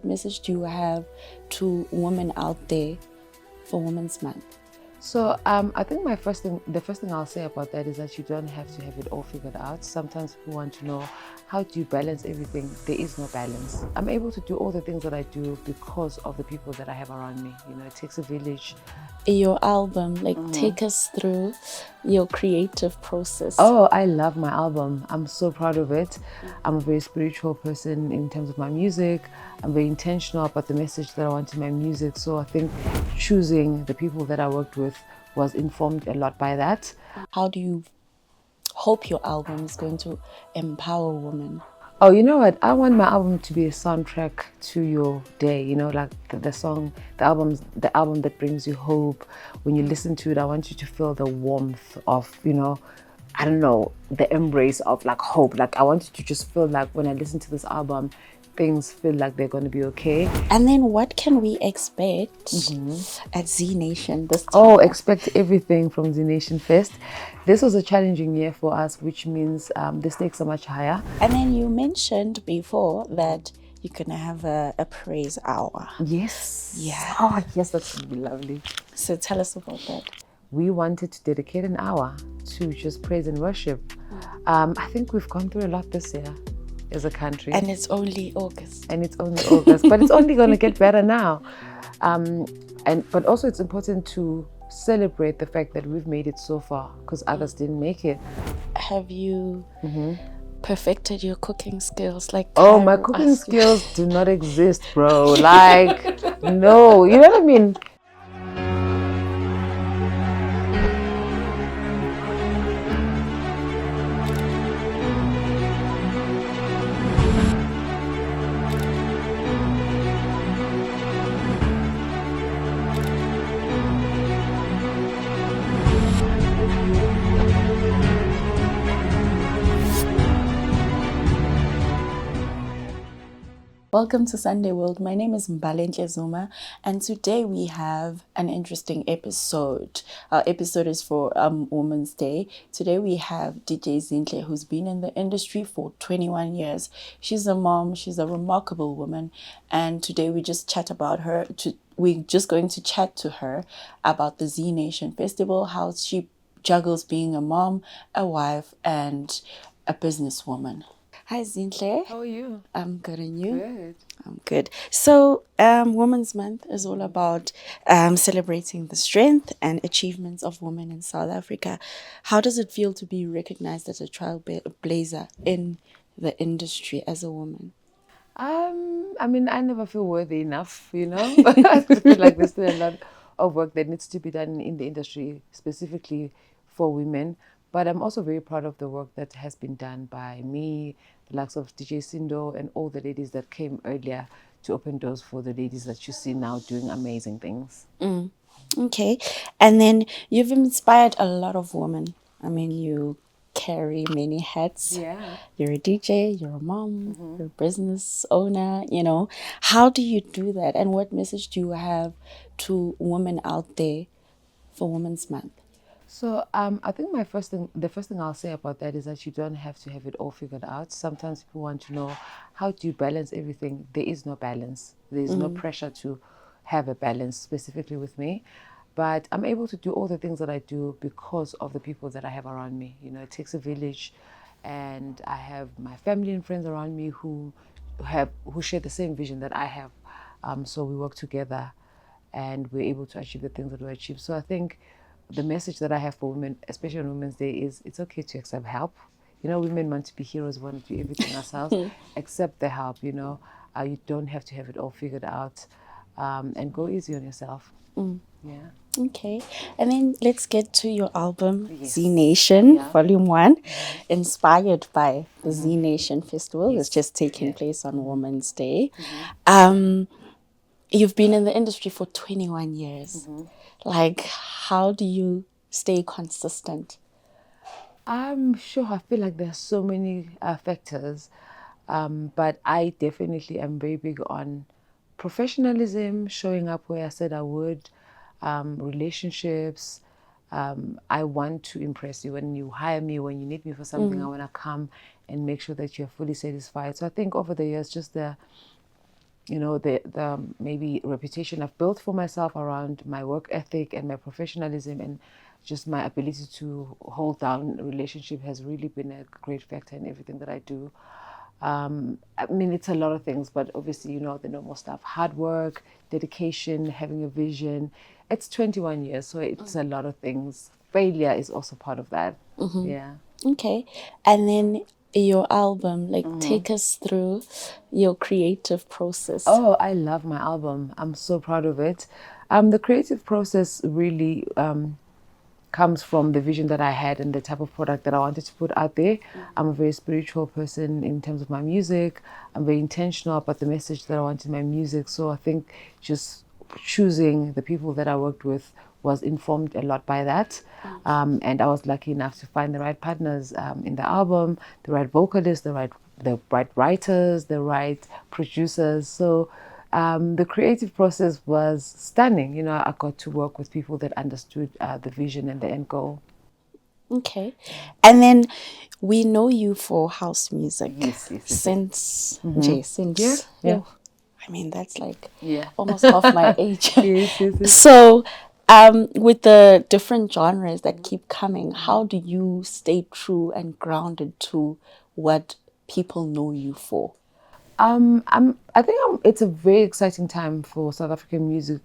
what message do you have to women out there for Women's Month? So I think the first thing I'll say about that is that you don't have to have it all figured out. Sometimes people want to know, how do you balance everything? There is no balance. I'm able to do all the things that I do because of the people that I have around me. You know, it takes a village. Your album, take us through your creative process. Oh, I love my album. I'm so proud of it. I'm a very spiritual person in terms of my music. I'm very intentional about the message that I want in my music. So I think choosing the people that I worked with was informed a lot by that. How do you hope your album is going to empower women? Oh, you know what? I want my album to be a soundtrack to your day, you know, like the album that brings you hope. When you listen to it, I want you to feel the warmth of, you know, I don't know, the embrace of like hope. Like I want you to just feel like when I listen to this album, things feel like they're going to be okay. And then what can we expect at Z Nation this time? Oh, expect everything from the Nation Fest. This was a challenging year for us, which means the stakes are much higher. And then you mentioned before that you're going to have a praise hour. Yes. Yeah. Oh, yes, that would be lovely. So tell us about that. We wanted to dedicate an hour to just praise and worship. I think we've gone through a lot this year as a country. And it's only August. But it's only going to get better now. But also it's important to celebrate the fact that we've made it so far because others didn't make it. Have you perfected your cooking skills? Oh, my cooking skills do not exist, bro. No, you know what I mean? Welcome to Sunday World. My name is Mbalenhle Zuma, and today we have an interesting episode. Our episode is for Women's Day. Today we have DJ Zinhle, who's been in the industry for 21 years. She's a mom. She's a remarkable woman, and today we just chat about her. We're just going to chat to her about the Z Nation Festival, how she juggles being a mom, a wife, and a businesswoman. Hi, Zinhle. How are you? I'm good, and you? Good. I'm good. So, Women's Month is all about celebrating the strength and achievements of women in South Africa. How does it feel to be recognized as a trailblazer in the industry as a woman? I mean, I never feel worthy enough, you know? I feel like there's still a lot of work that needs to be done in the industry, specifically for women. But I'm also very proud of the work that has been done by me, the likes of DJ Sindo, and all the ladies that came earlier to open doors for the ladies that you see now doing amazing things. Okay. And then you've inspired a lot of women. I mean, you carry many hats. Yeah. You're a DJ, you're a mom, you're a business owner, you know. How do you do that? And what message do you have to women out there for Women's Month? So I think the first thing I'll say about that is that you don't have to have it all figured out. Sometimes people want to know, how do you balance everything? There is no balance. There is no pressure to have a balance specifically with me. But I'm able to do all the things that I do because of the people that I have around me. You know, it takes a village, and I have my family and friends around me who share the same vision that I have. So we work together, and we're able to achieve the things that we achieve. So I think the message that I have for women, especially on Women's Day, is it's okay to accept help. You know, women want to be heroes, want to do everything ourselves. Accept the help, you know. You don't have to have it all figured out, and go easy on yourself. Yeah. Okay. And then let's get to your album, Z Nation, Volume 1, inspired by the Z Nation Festival that's just taking place on Women's Day. You've been in the industry for 21 years. How do you stay consistent? I'm sure. I feel like there's so many factors, but I definitely am very big on professionalism, showing up where I said I would, relationships. I want to impress you. When you hire me, when you need me for something, I want to come and make sure that you're fully satisfied. So I think over the years, just the the maybe reputation I've built for myself around my work ethic and my professionalism, and just my ability to hold down a relationship has really been a great factor in everything that I do. I mean, it's a lot of things, but obviously, the normal stuff: hard work, dedication, having a vision. It's 21 years, so it's a lot of things. Failure is also part of that. Yeah. Okay. And then your album, like take us through your creative process. Oh, I love my album. I'm so proud of it. The creative process really comes from the vision that I had and the type of product that I wanted to put out there. I'm a very spiritual person in terms of my music. I'm very intentional about the message that I want in my music. So I think just choosing the people that I worked with was informed a lot by that. And I was lucky enough to find the right partners in the album, the right vocalists, the right writers, the right producers. So the creative process was stunning. I got to work with people that understood the vision and the end goal. Okay. And then we know you for house music Yes, yes, yes, yes. since, Yeah, yeah, yo, I mean, that's like yeah. almost half my age. Yes, yes, yes. So, with the different genres that keep coming, how do you stay true and grounded to what people know you for? It's a very exciting time for South African music.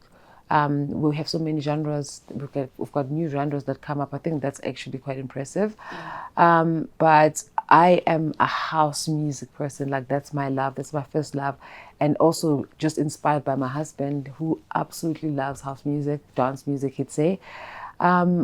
We have so many genres. We've got new genres that come up. I think that's actually quite impressive. But I am a house music person. Like, that's my love. That's my first love, and also just inspired by my husband, who absolutely loves house music, dance music, he'd say.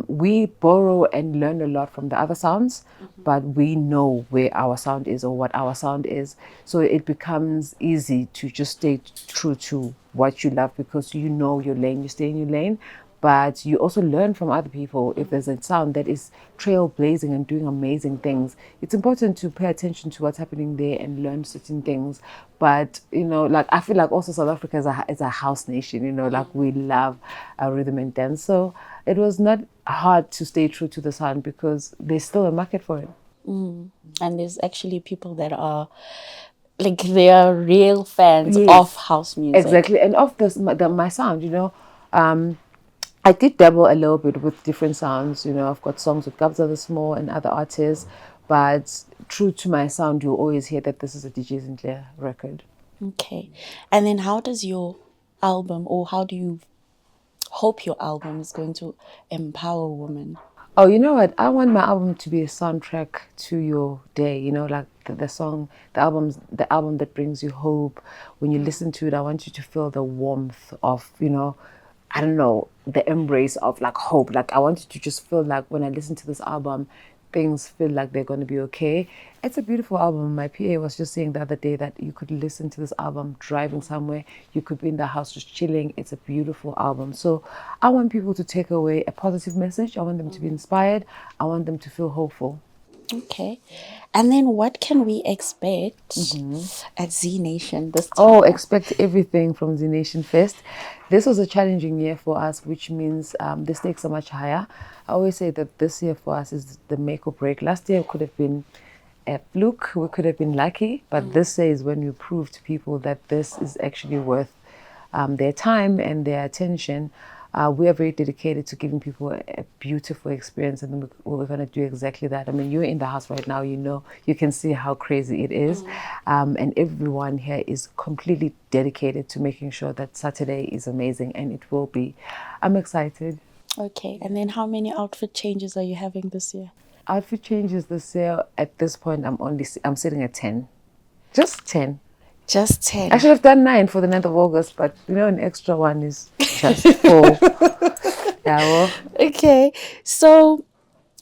We borrow and learn a lot from the other sounds, but we know where our sound is or what our sound is. So it becomes easy to just stay true to what you love, because you know your lane, you stay in your lane. But you also learn from other people. If there's a sound that is trailblazing and doing amazing things, it's important to pay attention to what's happening there and learn certain things. But like, I feel like also South Africa is a house nation. Like, we love rhythm and dance. So it was not hard to stay true to the sound, because there's still a market for it. And there's actually people that are like, they are real fans of Yes, house music. exactly. And of my sound, I did dabble a little bit with different sounds. I've got songs with Gabza the Small and other artists, but true to my sound, you'll always hear that this is a DJ Zinhle record. Okay. And then how does your album, or how do you hope your album is going to empower women? Oh, you know what? I want my album to be a soundtrack to your day. Like the song, the album that brings you hope. When you listen to it, I want you to feel the warmth of, I don't know, the embrace of like hope. Like, I want you to just feel like when I listen to this album, things feel like they're going to be okay. It's a beautiful album. My PA was just saying the other day that you could listen to this album driving somewhere. You could be in the house just chilling. It's a beautiful album. So I want people to take away a positive message. I want them to be inspired. I want them to feel hopeful. Okay. And then what can we expect at Z Nation this time? Oh, expect everything from the Nation Fest. This was a challenging year for us, which means the stakes are much higher. I always say that this year for us is the make or break. Last year could have been a fluke, we could have been lucky, but this year is when we prove to people that this is actually worth their time and their attention. We are very dedicated to giving people a beautiful experience, and we're going to do exactly that. I mean, you're in the house right now, you can see how crazy it is. And everyone here is completely dedicated to making sure that Saturday is amazing, and it will be. I'm excited. Okay. And then how many outfit changes are you having this year? Outfit changes this year. At this point, I'm sitting at 10. Just 10. Just I 10. should have done 9 for the 9th of August, but an extra one is just 4. Yeah, well, Okay. So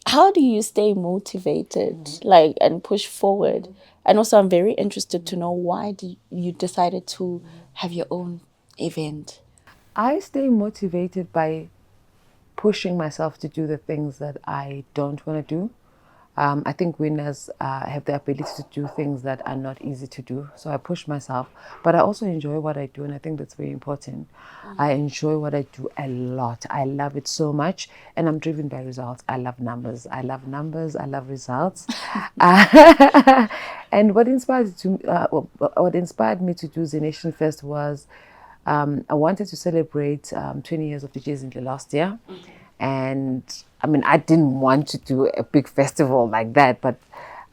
how do you stay motivated, like, and push forward? And also, I'm very interested to know why you decided to have your own event. I stay motivated by pushing myself to do the things that I don't want to do. I think winners have the ability to do things that are not easy to do. So I push myself, but I also enjoy what I do, and I think that's very important. I enjoy what I do a lot. I love it so much, and I'm driven by results. I love numbers. I love numbers. I love results. And what inspired me to do the Nation Fest was I wanted to celebrate 20 years of DJ Zinhle last year. And I mean, I didn't want to do a big festival like that, but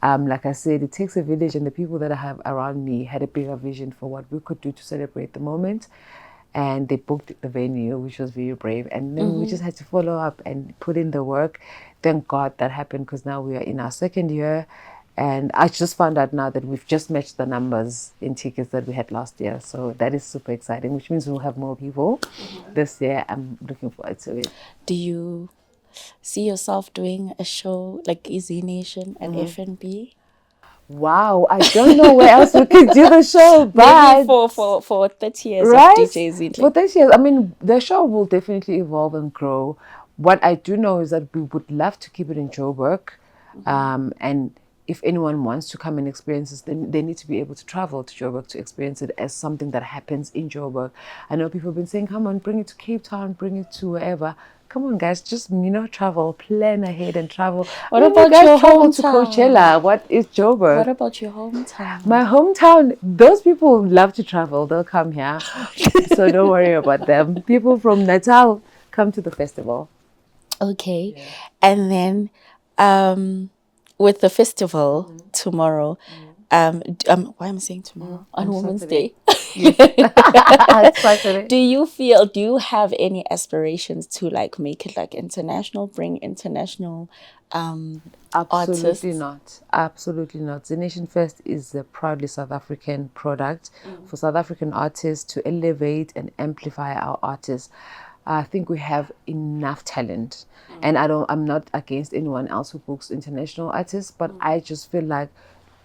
like I said, it takes a village, and the people that I have around me had a bigger vision for what we could do to celebrate the moment. And they booked the venue, which was very brave. And then we just had to follow up and put in the work. Thank God that happened, because now we are in our second year. And I just found out now that we've just matched the numbers in tickets that we had last year. So that is super exciting, which means we'll have more people this year. I'm looking forward to it. Do you see yourself doing a show like Easy Nation at FNB? Wow, I don't know where else we could do the show, Maybe but for 30 years of right? DJ For Zinhle. this year, I mean, the show will definitely evolve and grow. What I do know is that we would love to keep it in Joburg. And if anyone wants to come and experience this, then they need to be able to travel to Joburg to experience it as something that happens in Joburg. I know people have been saying, come on, bring it to Cape Town, bring it to wherever. Come on, guys, just, travel, plan ahead and travel. What I mean, you about guys your travel to hometown? Coachella. What is Joburg? What about your hometown? My hometown, those people love to travel. They'll come here. So don't worry about them. People from Natal come to the festival. Okay. And then with the festival tomorrow, why am I saying tomorrow? On Women's Saturday. Day. Saturday. Do you have any aspirations to like make it like international, bring international artists? Absolutely not. Absolutely not. The Nation Fest is a proudly South African product for South African artists to elevate and amplify our artists. I think we have enough talent, and I'm not against anyone else who books international artists, but I just feel like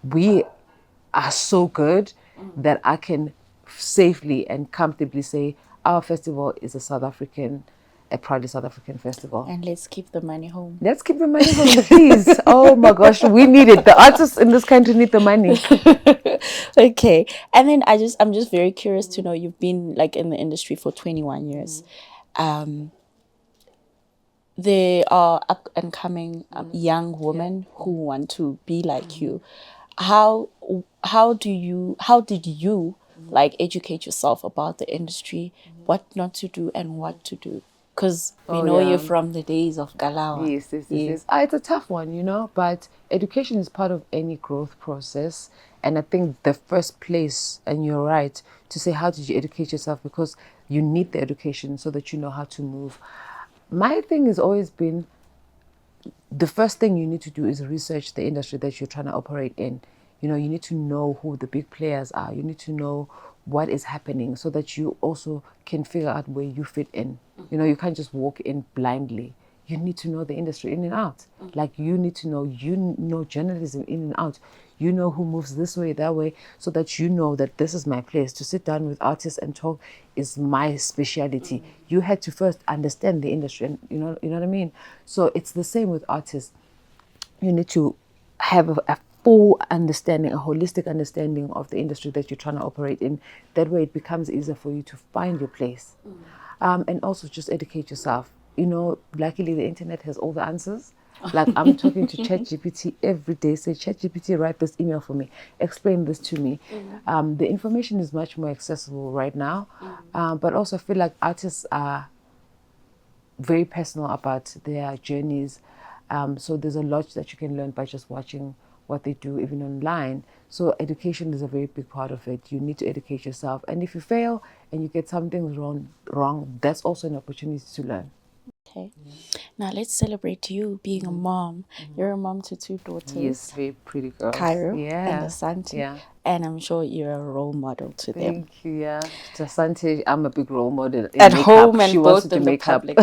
we are so good that I can safely and comfortably say our festival is a proudly South African festival. And let's keep the money home. Let's keep the money home, please. Oh my gosh, we need it. The artists in this country need the money. Okay. And then I'm just very curious to know, you've been like in the industry for 21 years. There are up and coming young women who want to be like you. How did you like educate yourself about the industry, what not to do and what to do? Because we know you from the days of Galawa. Yes. It's a tough one, but education is part of any growth process. And I think the first place, and you're right, to say, how did you educate yourself? Because you need the education so that you know how to move. My thing has always been, the first thing you need to do is research the industry that you're trying to operate in. You need to know who the big players are. You need to know what is happening so that you also can figure out where you fit in. You can't just walk in blindly. You need to know the industry in and out. Like you need to know journalism in and out. You know who moves this way, that way, so that you know that this is my place. To sit down with artists and talk is my speciality. You had to first understand the industry, and you know what I mean? So it's the same with artists. You need to have a full understanding, a holistic understanding of the industry that you're trying to operate in. That way it becomes easier for you to find your place. And also just educate yourself. Luckily the internet has all the answers. Like I'm talking to ChatGPT every day. Say, ChatGPT, write this email for me. Explain this to me. The information is much more accessible right now. But also I feel like artists are very personal about their journeys. So there's a lot that you can learn by just watching what they do, even online. So education is a very big part of it. You need to educate yourself. And if you fail and you get something wrong, that's also an opportunity to learn. Okay. Now let's celebrate you being a mom. You're a mom to two daughters. Yes, very pretty girls. Cairo Yeah. and Asante. Yeah. And I'm sure you're a role model to them. Thank you. Yeah. To Asante, I'm a big role model. At makeup. home and she both wants to in do the makeup. public.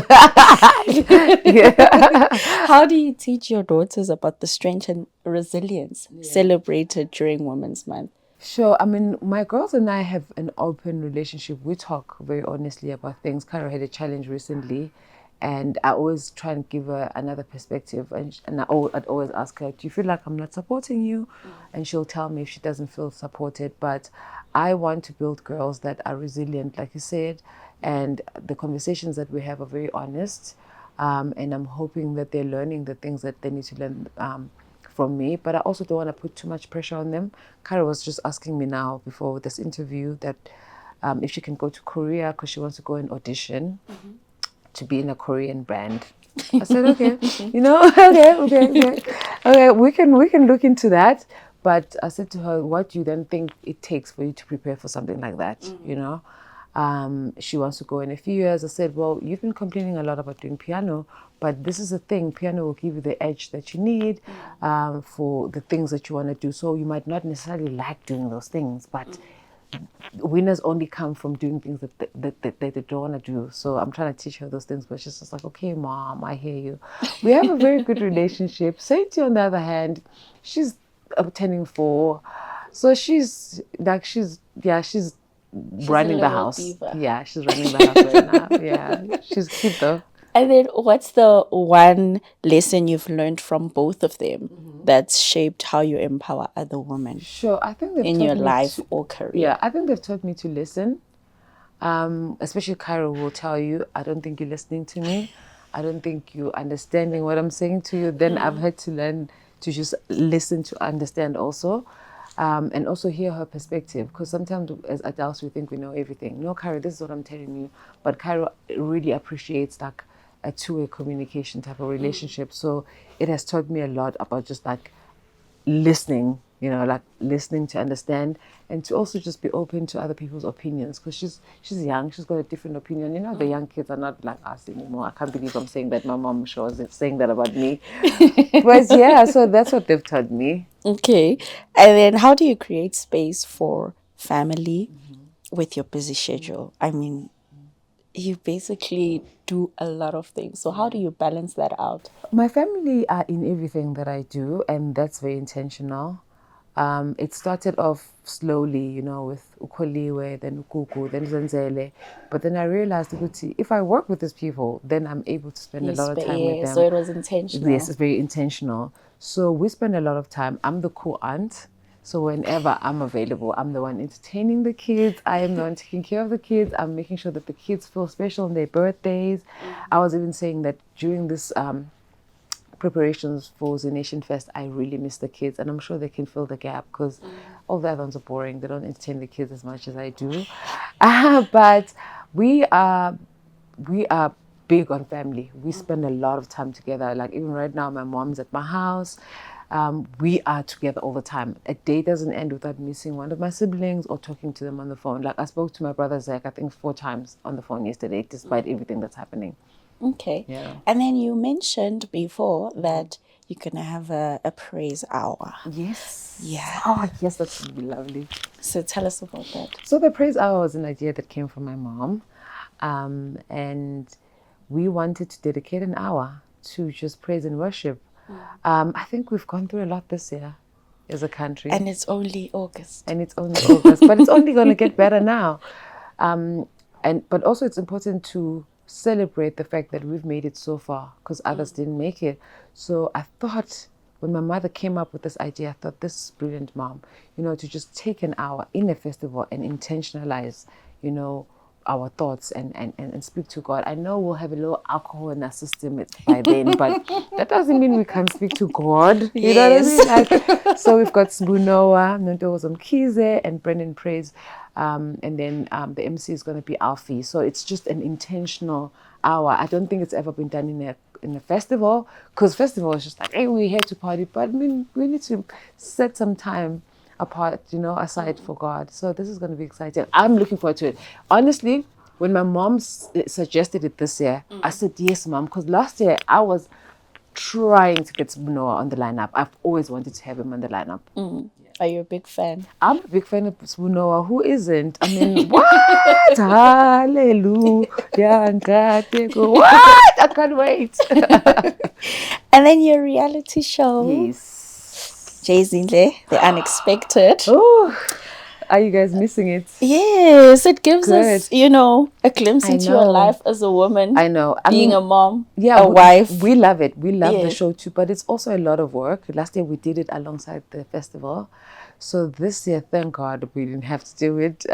Yeah. How do you teach your daughters about the strength and resilience celebrated during Women's Month? Sure. I mean, my girls and I have an open relationship. We talk very honestly about things. Cairo had a challenge recently, And I always try and give her another perspective. And I'd always ask her, do you feel like I'm not supporting you? And she'll tell me if she doesn't feel supported. But I want to build girls that are resilient, like you said. And the conversations that we have are very honest. And I'm hoping that they're learning the things that they need to learn from me. But I also don't want to put too much pressure on them. Kara was just asking me now before this interview that if she can go to Korea because she wants to go and audition to be in a Korean band. I said, okay, okay, we can look into that. But I said to her, what do you then think it takes for you to prepare for something like that? She wants to go in a few years. I said, well, you've been complaining a lot about doing piano, but this is the thing. Piano will give you the edge that you need for the things that you want to do. So you might not necessarily like doing those things, but winners only come from doing things that they don't want to do. So I'm trying to teach her those things, but she's just like, okay, Mom, I hear you. We have a very good relationship. Sadie, on the other hand, she's turning 4. So she's running the house. Diva. Yeah, she's running the house right now. Yeah, she's cute though. And then what's the one lesson you've learned from both of them that's shaped how you empower other women Sure, I think they've in taught your me life to, or career? yeah, I think they've taught me to listen. Especially Cairo will tell you, I don't think you're listening to me. I don't think you're understanding what I'm saying to you. Then I've had to learn to just listen to understand also. And also hear her perspective, because sometimes as adults we think we know everything. No, Cairo, this is what I'm telling you. But Cairo really appreciates like a two-way communication type of relationship. So it has taught me a lot about just like listening, like listening to understand and to also just be open to other people's opinions, because she's young, she's got a different opinion. The young kids are not like us anymore. I can't believe I'm saying that. My mom sure was saying that about me. But yeah, so that's what they've taught me. Okay. And then how do you create space for family with your busy schedule? I mean, you basically do a lot of things. So how do you balance that out? My family are in everything that I do, and that's very intentional. It started off slowly, with Ukoliwe, then Ukuku, then Zinhle. But then I realized, Ukuthi, if I work with these people, then I'm able to spend a lot of time with them. So it was intentional. Yes, it's very intentional. So we spend a lot of time. I'm the cool aunt. So whenever I'm available, I'm the one entertaining the kids. I am the one taking care of the kids. I'm making sure that the kids feel special on their birthdays. I was even saying that during this preparations for the Nation Fest, I really miss the kids, and I'm sure they can fill the gap, because all the other ones are boring. They don't entertain the kids as much as I do. But we are big on family. We spend a lot of time together. Like even right now, my mom's at my house. We are together all the time. A day doesn't end without missing one of my siblings or talking to them on the phone. Like I spoke to my brother Zach, I think 4 times on the phone yesterday, despite everything that's happening. Okay. Yeah. And then you mentioned before that you're going to have a praise hour. Yes. Yeah. Oh, yes, that would be lovely. So tell us about that. So the praise hour was an idea that came from my mom. And we wanted to dedicate an hour to just praise and worship. I think we've gone through a lot this year as a country. And it's only August. But it's only going to get better now. But also it's important to celebrate the fact that we've made it so far, because others didn't make it. So I thought, when my mother came up with this idea, I thought, this is brilliant, Mom. To just take an hour in a festival and intentionalize, our thoughts and speak to God. I know we'll have a little alcohol in our system by then, but that doesn't mean we can't speak to God. You know what I mean? So we've got Sbunoa, Nonto Mkize, and Brendan Praise. And then the MC is going to be Alfie. So it's just an intentional hour. I don't think it's ever been done in a festival, because festival is just like, hey, we're here to party. But I mean, we need to set some time apart, aside for God. So this is going to be exciting. I'm looking forward to it. Honestly, when my mom suggested it this year, I said, yes, Mom, because last year I was trying to get Noah on the lineup. I've always wanted to have him on the lineup. Are you a big fan? I'm a big fan of Noah. Who isn't? I mean, what? Hallelujah. What? I can't wait. And then your reality show. Yes. Zinhle, The Unexpected. Oh. Are you guys missing it? Yes, it gives us, Good. a glimpse I into your know. life as a woman, I know. I being mean, a mom, yeah, a wife. we love it. We love the Yes. show too, but it's also a lot of work. Last year we did it alongside the festival. So this year, thank God, we didn't have to do it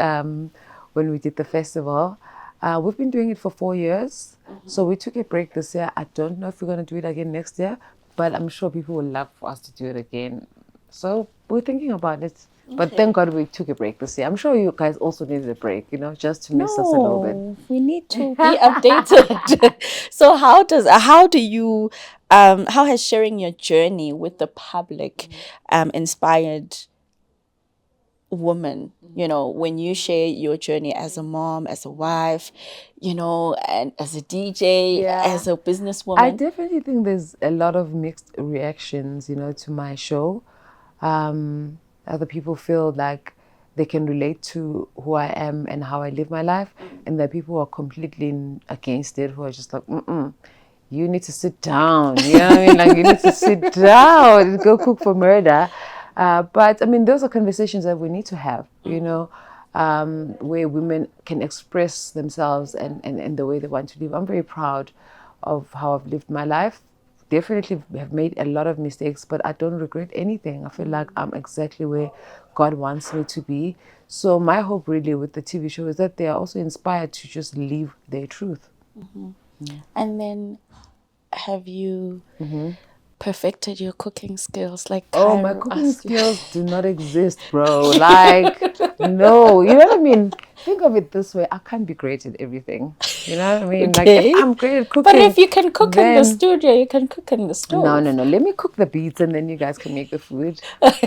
when we did the festival. We've been doing it for 4 years. So we took a break this year. I don't know if we're going to do it again next year, but I'm sure people will love for us to do it again. So we're thinking about it. But Okay. thank God we took a break this year. I'm sure you guys also needed a break, just to miss us a little bit. No, we need to be updated. So how has sharing your journey with the public inspired woman, when you share your journey as a mom, as a wife, and as a DJ, Yeah. as a I businesswoman? definitely think there's a lot of mixed reactions, to my show. Other people feel like they can relate to who I am and how I live my life, and there are people who are completely against it, who are just like, you need to sit down. You know what I mean? Like, you need to sit down and go cook for murder. But I mean, those are conversations that we need to have, where women can express themselves and the way they want to live. I'm very proud of how I've lived my life. Definitely have made a lot of mistakes, but I don't regret anything. I feel like I'm exactly where God wants me to be. So my hope really with the TV show is that they are also inspired to just live their truth. And then have you perfected your cooking skills like Oh, my Cairo cooking asked you? skills do not exist, bro. Like, no, you know what I mean? Think of it this way: I can't be great at everything. You know what I mean? Like, if Okay. I'm great at But cooking, if you can cook in the then studio, you can cook in the no, no, stove. no. Let me cook the beats, and then you guys can make the food.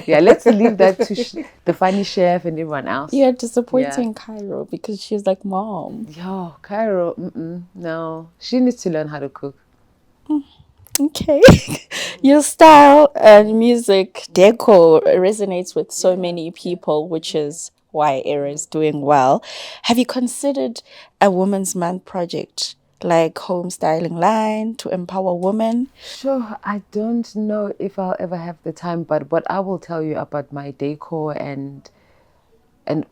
Yeah, let's leave that to the funny chef and everyone else. You're Yeah. disappointing Cairo because she's like, Mom. Yo, Cairo, no. She needs to learn how to cook. Okay. Your style and music deco resonates with so many people, which is why Era is doing well. Have you considered a Women's Month project like home styling line to empower women? Sure, I don't know if I'll ever have the time, but what I will tell you about my decor and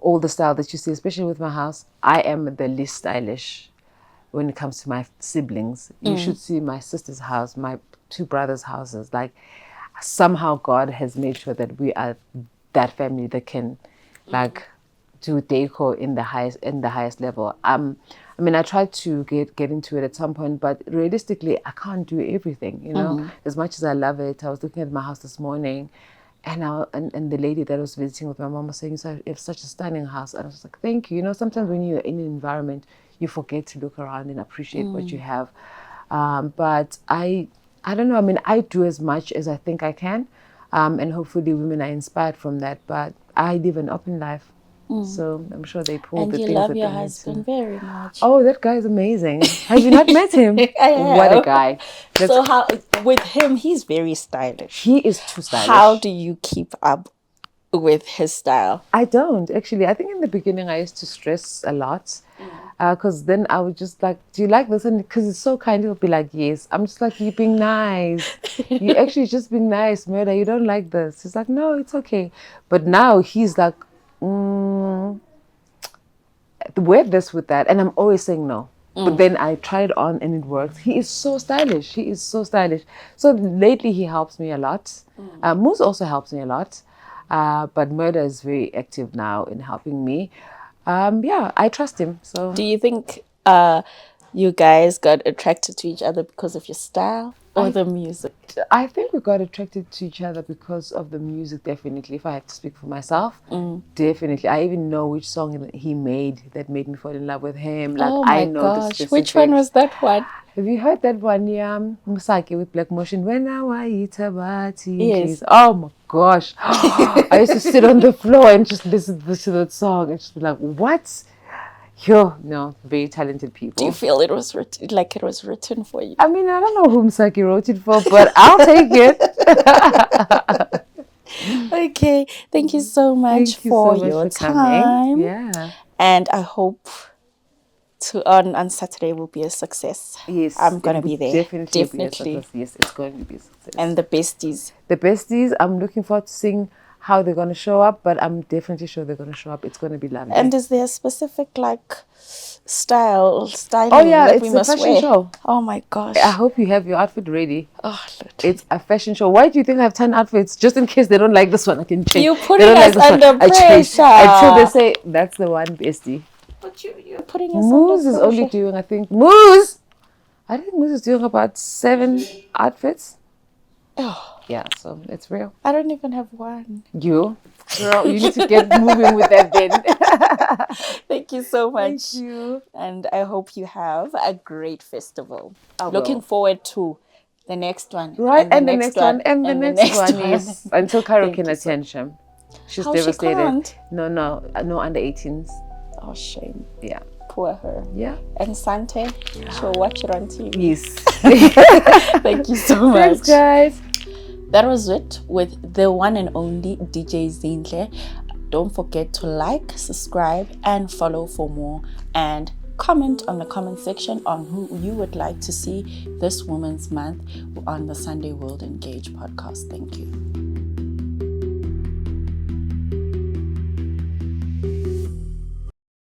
all the style that you see, especially with my house, I am the least stylish when it comes to my siblings. You should see my sister's house, my two brothers' houses. Like, somehow God has made sure that we are that family that can, like, do decor in the highest level. I mean, I tried to get into it at some point, but realistically, I can't do everything. As much as I love it. I was looking at my house this morning, and the lady that was visiting with my mom was saying, "So you have such a stunning house." And I was like, "Thank you." Sometimes when you're in an environment, you forget to look around and appreciate what you have. But I don't know. I mean, I do as much as I think I can, and hopefully women are inspired from that. But I live an open life, so I'm sure they pull And the you things love that your they need to. husband very much. Oh, that guy is amazing. Have you not met him? I What a have. guy. That's So how with him he's very stylish. He is too How stylish. do you keep up with his style? I don't actually. I think in the beginning I used to stress a lot, because then I would just like, "Do you like this?" And because it's so kind, he'll be like, "Yes." I'm just like, "You being nice. You actually just being nice, murder. You don't like this." He's like, "No, it's okay." But now he's like, mm, "Wear this with that," and I'm always saying no. But then I try it on and it works. He is so stylish. He is so stylish. So lately he helps me a lot. Moose also helps me a lot. But Murder is very active now in helping me. Yeah, I trust him. So Do you think you guys got attracted to each other because of your style or I the music? I think we got attracted to each other because of the music, definitely. If I have to speak for myself, definitely. I even know which song he made that made me fall in love with him. Like, Oh I my know the gosh, which one specifics. was that one? Have you heard that one? Yeah, Musaki with Black Motion. When I eat Tabati, Yes. please. Oh my gosh. I used to sit on the floor and just listen to that song and just be like, what? Yo, no, very talented Do you people. feel it was written like it was written for you? I mean, I don't know who Musaki wrote it for, but I'll take it. Okay, thank you so much Thank you so for much your for coming. time. Yeah. And I hope to on Saturday will be a success. Yes, I'm it gonna would be there. definitely be a Definitely. success. Yes, it's going to be a success. And the besties. The besties, I'm looking forward to seeing how they're going to show up, but I'm definitely sure they're going to show up. It's going to be lovely. And is there a specific styling Oh yeah, that it's we a must fashion wear? show. Oh my gosh. I hope you have your outfit ready. Oh, Lord. It's a fashion show. Why do you think I have 10 outfits? Just in case they don't like this one, I can change. You're They putting don't us like this under one, I change. pressure. Until they say, that's the one, bestie. But you're putting us Moose under is pressure. only doing, I think, Moose is doing about 7 outfits. Oh, Yeah, so it's real. I don't even have one. Girl, you need to get moving with that then. Thank you so much. Thank you. And I hope you have a great festival. I Looking will. forward to the next one. Right, and the next one, and the next one is until Caro Thank can you so- attend Sham. She's How she devastated. can't? No under 18s. Oh, shame. Yeah. Poor her. Yeah. And Sante, she'll watch it on TV. Yes. Thank you so much. Thanks, guys. That was it with the one and only DJ Zinhle. Don't forget to like, subscribe, and follow for more. And comment on the comment section on who you would like to see this Women's Month on the Sunday World Engage podcast. Thank you.